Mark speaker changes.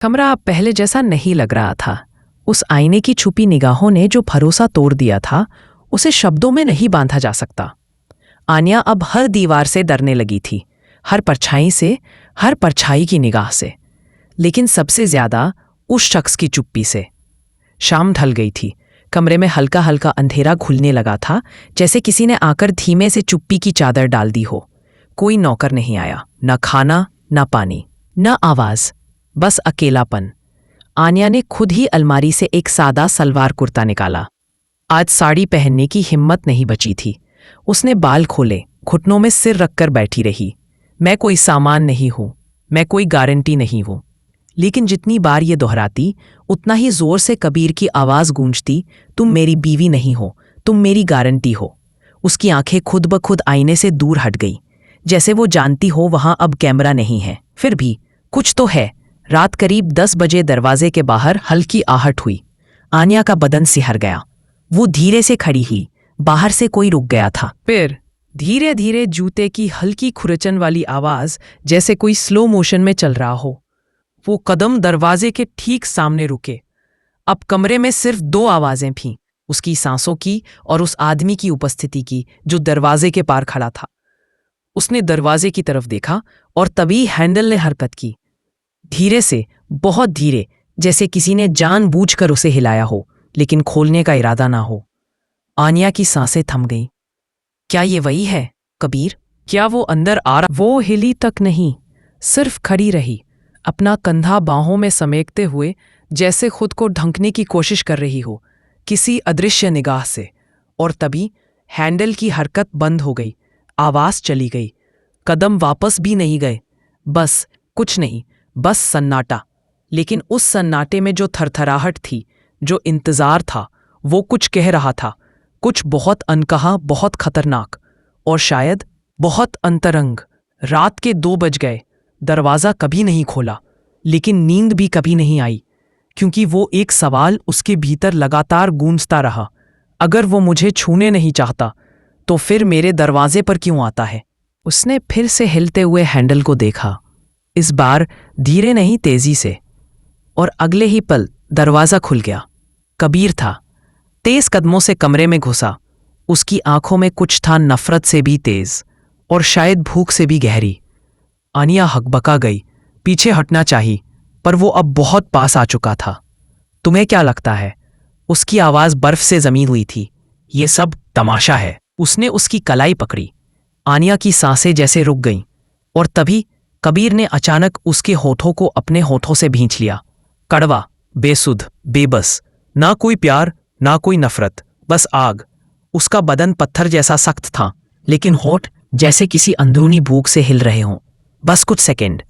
Speaker 1: कमरा अब पहले जैसा नहीं लग रहा था। उस आईने की छुपी निगाहों ने जो भरोसा तोड़ दिया था, उसे शब्दों में नहीं बांधा जा सकता। आन्या अब हर दीवार से डरने लगी थी, हर परछाई से, हर परछाई की निगाह से, लेकिन सबसे ज्यादा उस शख्स की चुप्पी से। शाम ढल गई थी। कमरे में हल्का हल्का अंधेरा घुलने लगा था, जैसे किसी ने आकर धीमे से चुप्पी की चादर डाल दी हो। कोई नौकर नहीं आया, न खाना, न पानी, न आवाज, बस अकेलापन। आन्या ने खुद ही अलमारी से एक सादा सलवार कुर्ता निकाला। आज साड़ी पहनने की हिम्मत नहीं बची थी। उसने बाल खोले, घुटनों में सिर रखकर बैठी रही। मैं कोई सामान नहीं हूं, मैं कोई गारंटी नहीं हूं। लेकिन जितनी बार ये दोहराती, उतना ही जोर से कबीर की आवाज गूंजती, तुम मेरी बीवी नहीं हो, तुम मेरी गारंटी हो। उसकी आंखें खुद ब खुद आईने से दूर हट गई, जैसे वो जानती हो वहां अब कैमरा नहीं है। फिर भी कुछ तो है। रात करीब 10 बजे दरवाजे के बाहर हल्की आहट हुई। आन्या का बदन सिहर गया। वो धीरे से खड़ी हुई। बाहर से कोई रुक गया था। फिर धीरे धीरे जूते की हल्की खुरचन वाली आवाज, जैसे कोई स्लो मोशन में चल रहा हो। वो कदम दरवाजे के ठीक सामने रुके। अब कमरे में सिर्फ 2 आवाजें थीं, उसकी सांसों की और उस आदमी की उपस्थिति की जो दरवाजे के पार खड़ा था। उसने दरवाजे की तरफ देखा और तभी हैंडल ने हरकत की। धीरे से, बहुत धीरे, जैसे किसी ने जानबूझकर उसे हिलाया हो, लेकिन खोलने का इरादा ना हो। आन्या की सांसें थम गईं। क्या ये वही है, कबीर? क्या वो अंदर आ रहा? वो हिली तक नहीं, सिर्फ खड़ी रही, अपना कंधा बाहों में समेटते हुए, जैसे खुद को ढंकने की कोशिश कर रही हो किसी अदृश्य निगाह से। और तभी हैंडल की हरकत बंद हो गई, आवाज चली गई, कदम वापस भी नहीं गए। बस कुछ नहीं, बस सन्नाटा। लेकिन उस सन्नाटे में जो थरथराहट थी, जो इंतजार था, वो कुछ कह रहा था, कुछ बहुत अनकहा, बहुत खतरनाक, और शायद बहुत अंतरंग। रात के 2 बज गए। दरवाजा कभी नहीं खोला, लेकिन नींद भी कभी नहीं आई, क्योंकि वो एक सवाल उसके भीतर लगातार गूंजता रहा। अगर वो मुझे छूने नहीं चाहता, तो फिर मेरे दरवाजे पर क्यों आता है? उसने फिर से हिलते हुए हैंडल को देखा, इस बार धीरे नहीं, तेजी से। और अगले ही पल दरवाजा खुल गया। कबीर था। तेज कदमों से कमरे में घुसा। उसकी आंखों में कुछ था नफरत से भी तेज, और शायद भूख से भी गहरी। आन्या हकबका गई, पीछे हटना चाहिए, पर वो अब बहुत पास आ चुका था। तुम्हें क्या लगता है? उसकी आवाज बर्फ से जमी हुई थी। ये सब तमाशा है। उसने उसकी कलाई पकड़ी। आन्या की सांसें जैसे रुक गईं, और तभी कबीर ने अचानक उसके होठों को अपने होठों से भींच लिया। कड़वा, बेसुध, बेबस, ना कोई प्यार, ना कोई नफरत, बस आग। उसका बदन पत्थर जैसा सख्त था, लेकिन होठ जैसे किसी अंदरूनी भूख से हिल रहे हों। बस कुछ सेकंड,